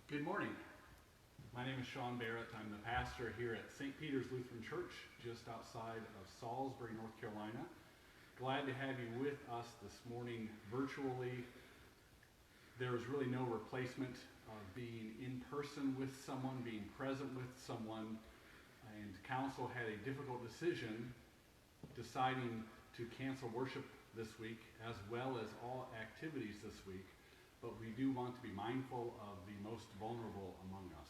Good morning. My name is Sean Barrett. I'm the pastor here at St. Peter's Lutheran Church, just outside of Salisbury, North Carolina. Glad to have you with us this morning virtually. There is really no replacement of being in person with someone, being present with someone, and council had a difficult decision deciding to cancel worship this week as well as all activities this week. But we do want to be mindful of the most vulnerable among us.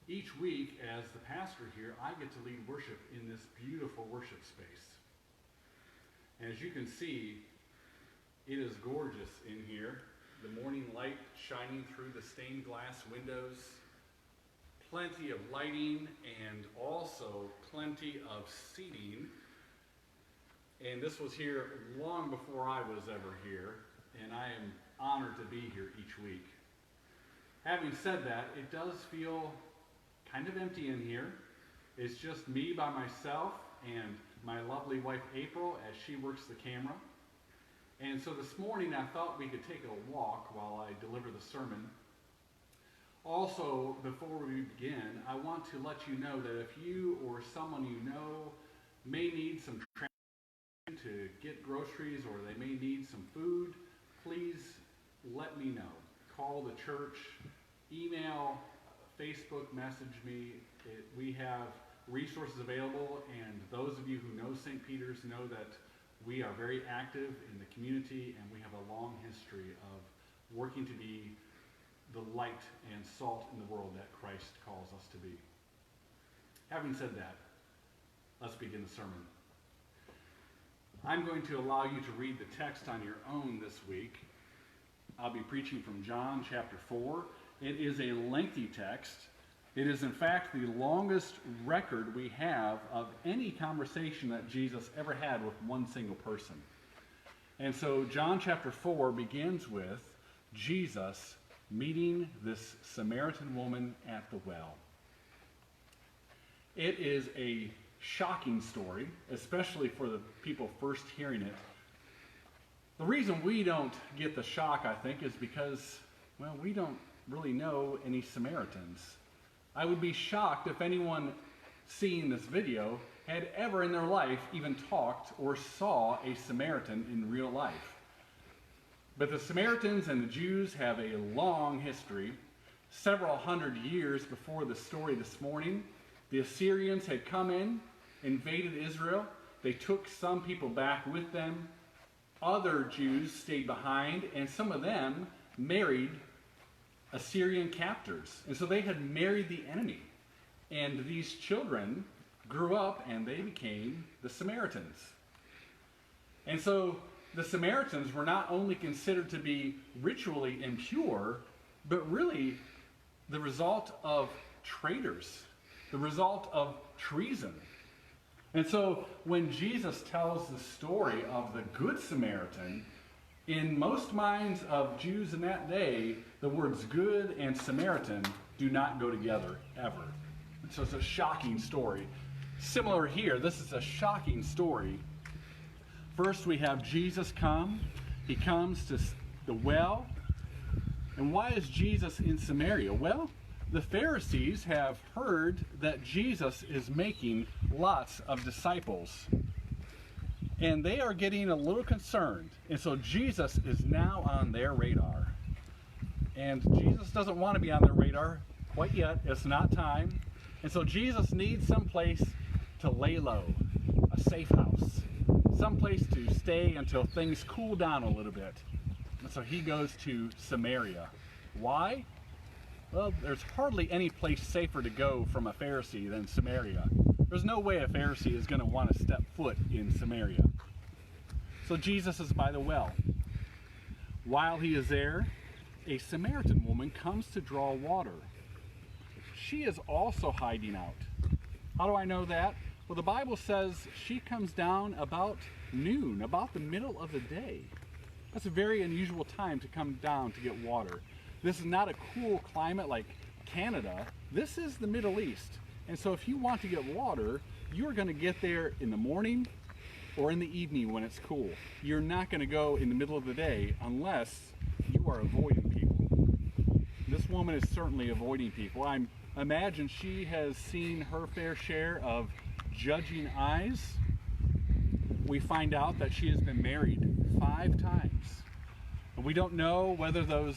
Each week, as the pastor here, I get to lead worship in this beautiful worship space. And as you can see, it is gorgeous in here. The morning light shining through the stained glass windows, plenty of lighting, and also plenty of seating. And this was here long before I was ever here. And I am honored to be here each week. Having said that, it does feel kind of empty in here. It's just me by myself and my lovely wife April as she works the camera. And so this morning I thought we could take a walk while I deliver the sermon. Also, before we begin, I want to let you know that if you or someone you know may need some transportation to get groceries or they may need some food, please let me know. Call the church, email, Facebook message me. We have resources available, and those of you who know St. Peter's know that we are very active in the community, and we have a long history of working to be the light and salt in the world that Christ calls us to be. Having said that, let's begin the sermon. I'm going to allow you to read the text on your own this week. I'll be preaching from John chapter 4. It is a lengthy text. It is in fact the longest record we have of any conversation that Jesus ever had with one single person. And so John chapter 4 begins with Jesus meeting this Samaritan woman at the well. It is a shocking story, especially for the people first hearing it. The reason we don't get the shock, I think, is because, well, we don't really know any Samaritans. I would be shocked if anyone seeing this video had ever in their life even talked or saw a Samaritan in real life. But the Samaritans and the Jews have a long history. Several hundred years before the story this morning, the Assyrians had come in, invaded Israel. They took some people back with them. Other Jews stayed behind, and some of them married Assyrian captors. And so they had married the enemy. And these children grew up and they became the Samaritans. And so the Samaritans were not only considered to be ritually impure, but really the result of traitors, the result of treason. And so when Jesus tells the story of the Good Samaritan, in most minds of Jews in that day, the words good and Samaritan do not go together ever. And so it's a shocking story. Similar here, this is a shocking story. First we have Jesus come. He comes to the well. And why is Jesus in Samaria? Well, the Pharisees have heard that Jesus is making lots of disciples. And they are getting a little concerned. And so Jesus is now on their radar. And Jesus doesn't want to be on their radar quite yet. It's not time. And so Jesus needs some place to lay low, a safe house, some place to stay until things cool down a little bit. And so he goes to Samaria. Why? Well, there's hardly any place safer to go from a Pharisee than Samaria. There's no way a Pharisee is going to want to step foot in Samaria. So Jesus is by the well. While he is there, a Samaritan woman comes to draw water. She is also hiding out. How do I know that? Well, the Bible says she comes down about noon, about the middle of the day. That's a very unusual time to come down to get water. This is not a cool climate like Canada. This is the Middle East. And so if you want to get water, you're going to get there in the morning or in the evening when it's cool. You're not going to go in the middle of the day unless you are avoiding people. this woman is certainly avoiding people. I imagine she has seen her fair share of judging eyes. We find out that she has been married 5 times. We don't know whether those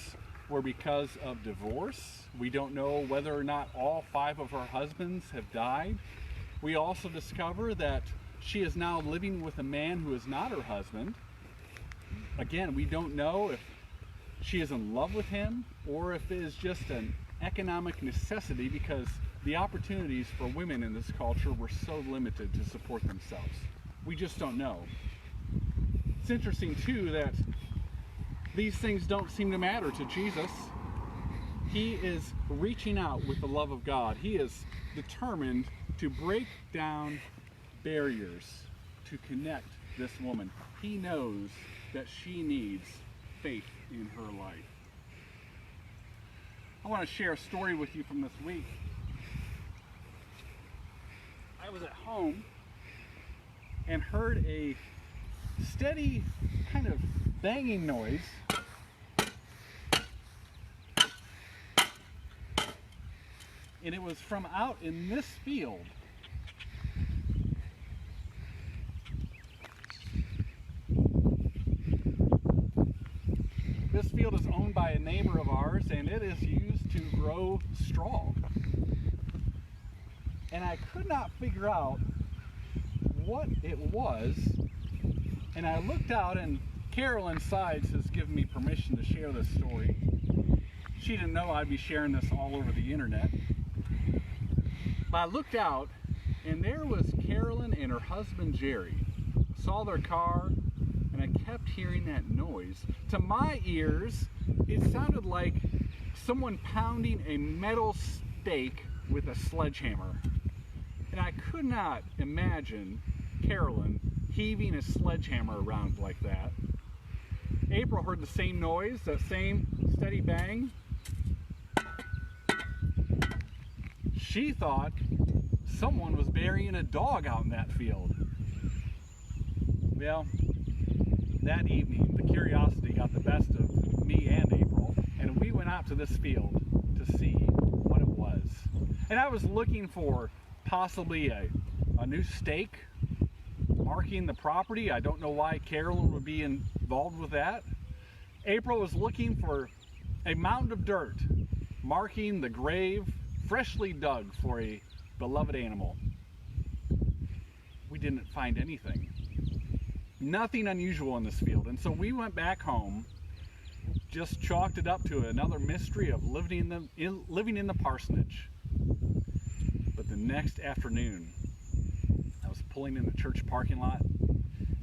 were because of divorce. We don't know whether or not all 5 of her husbands have died. We also discover that she is now living with a man who is not her husband. Again, we don't know if she is in love with him or if it is just an economic necessity because the opportunities for women in this culture were so limited to support themselves. We just don't know. It's interesting too that these things don't seem to matter to Jesus. He is reaching out with the love of God. He is determined to break down barriers to connect this woman. He knows that she needs faith in her life. I want to share a story with you from this week. I was at home and heard a steady kind of banging noise. And it was from out in this field. This field is owned by a neighbor of ours, and it is used to grow straw. And I could not figure out what it was, and I looked out, and Carolyn Sides has given me permission to share this story. She didn't know I'd be sharing this all over the internet. But I looked out, and there was Carolyn and her husband Jerry. Saw their car, and I kept hearing that noise. To my ears, it sounded like someone pounding a metal stake with a sledgehammer. And I could not imagine Carolyn heaving a sledgehammer around like that. April heard the same noise, that same steady bang. She thought someone was burying a dog out in that field. Well, that evening, the curiosity got the best of me and April, and we went out to this field to see what it was. And I was looking for possibly a new stake marking the property. I don't know why Carolyn would be involved with that. April was looking for a mound of dirt marking the grave freshly dug for a beloved animal. We didn't find anything. Nothing unusual in this field. And so we went back home, just chalked it up to another mystery of living in the parsonage. But the next afternoon, I was pulling in the church parking lot,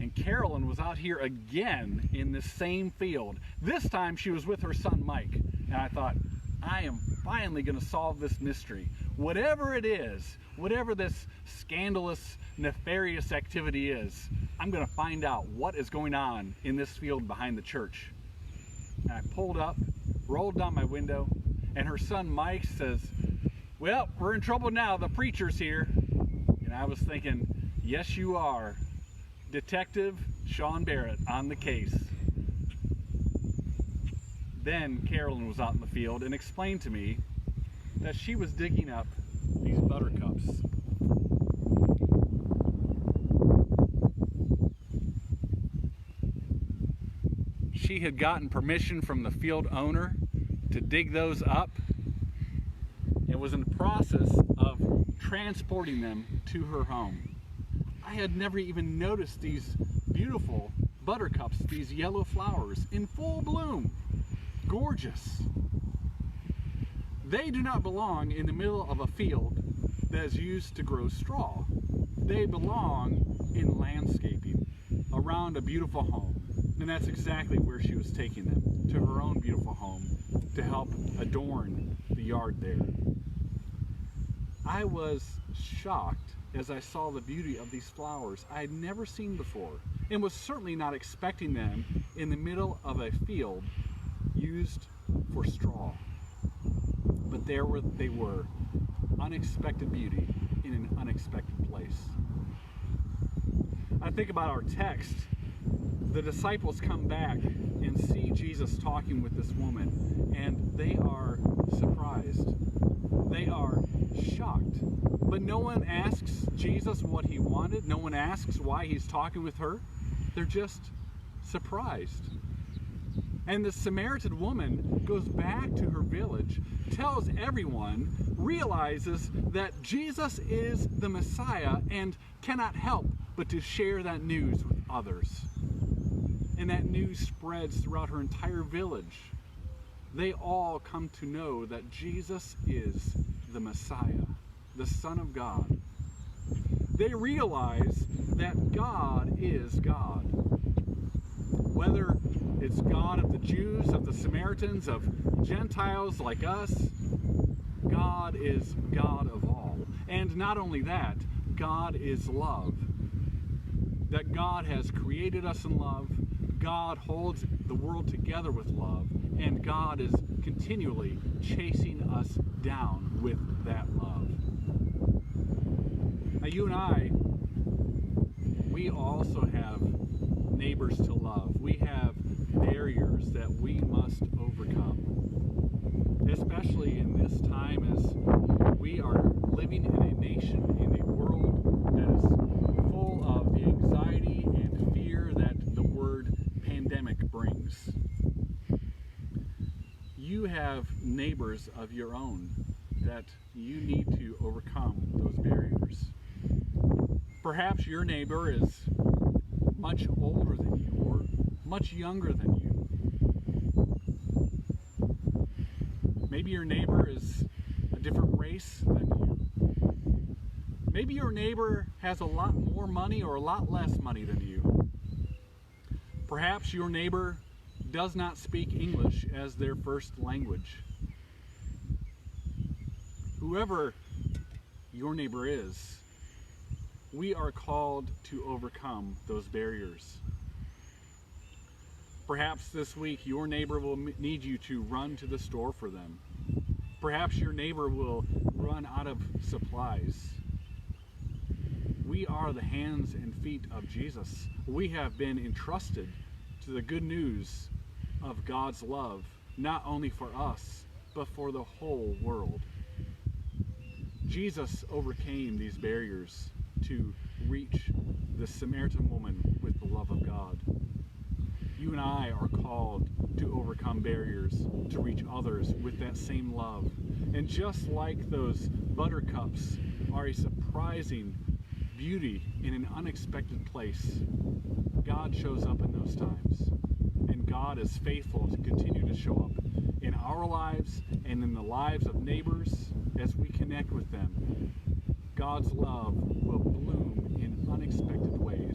and Carolyn was out here again in the same field. This time she was with her son Mike, and I thought, I am finally going to solve this mystery. Whatever it is, whatever this scandalous, nefarious activity is, I'm going to find out what is going on in this field behind the church. And I pulled up, rolled down my window, and her son Mike says, "Well, we're in trouble now, the preacher's here." And I was thinking, yes you are. Detective Sean Barrett on the case. Then Carolyn was out in the field and explained to me that she was digging up these buttercups. She had gotten permission from the field owner to dig those up and was in the process of transporting them to her home. I had never even noticed these beautiful buttercups, these yellow flowers in full bloom. Gorgeous. They do not belong in the middle of a field that is used to grow straw. They belong in landscaping around a beautiful home. And that's exactly where she was taking them, to her own beautiful home, to help adorn the yard there. I was shocked as I saw the beauty of these flowers I had never seen before, and was certainly not expecting them in the middle of a field used for straw. But there they were, unexpected beauty in an unexpected place. I think about our text the disciples come back and see Jesus talking with this woman, and they are surprised. They are shocked. But no one asks Jesus what he wanted. No one asks why he's talking with her. They're just surprised. And the Samaritan woman goes back to her village, tells everyone, realizes that Jesus is the Messiah, and cannot help but to share that news with others. And that news spreads throughout her entire village. They all come to know that Jesus is the Messiah, the Son of God. They realize that God is God. Whether it's God of the Jews, of the Samaritans, of Gentiles like us, God is God of all. And not only that, God is love. That God has created us in love, God holds the world together with love, and God is continually chasing us down with that love. Now, you and I, we also have neighbors to love. We have barriers that we must overcome. Especially in this time as we are living in a nation, in a world that is full of the anxiety and fear that the word pandemic brings. You have neighbors of your own that you need to overcome those barriers. Perhaps your neighbor is much older than you or much younger than you. Maybe your neighbor is a different race than you. Maybe your neighbor has a lot more money or a lot less money than you. Perhaps your neighbor does not speak English as their first language. Whoever your neighbor is, we are called to overcome those barriers. Perhaps this week your neighbor will need you to run to the store for them. Perhaps your neighbor will run out of supplies. We are the hands and feet of Jesus. We have been entrusted to the good news of God's love, not only for us, but for the whole world. Jesus overcame these barriers to reach the Samaritan woman with the love of God. You and I are called to overcome barriers, to reach others with that same love. And just like those buttercups are a surprising beauty in an unexpected place, God shows up in those times. And God is faithful to continue to show up in our lives and in the lives of neighbors as we connect with them. God's love will bloom in unexpected ways.